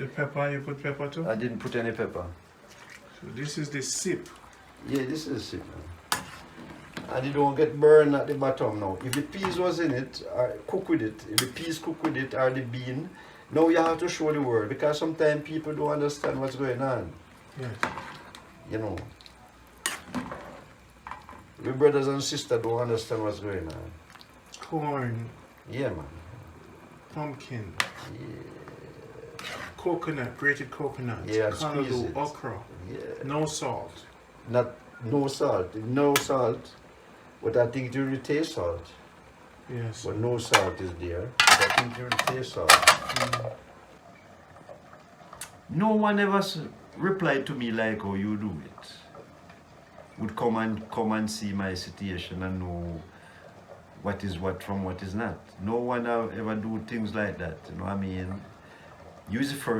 The pepper, you put pepper too? I didn't put any pepper. So this is the sip. Yeah, this is sip. And it don't get burned at the bottom now. If the peas was in it, cook with it. If the peas cook with it or the bean, now you have to show the world because sometimes people don't understand what's going on. Yes. You know. We brothers and sisters don't understand what's going on. Corn. Yeah, man. Pumpkin. Yeah. Coconut, grated coconut. Yeah, squeeze Cantaloupe, it. okra. Yeah. No salt. No salt. But I think you will taste salt. Yes. But no salt is there. But I think you will taste salt. No one ever replied to me like how you do it. Would come and see my situation and know what is what from what is not. No one ever do things like that. You know what I mean? Use the first.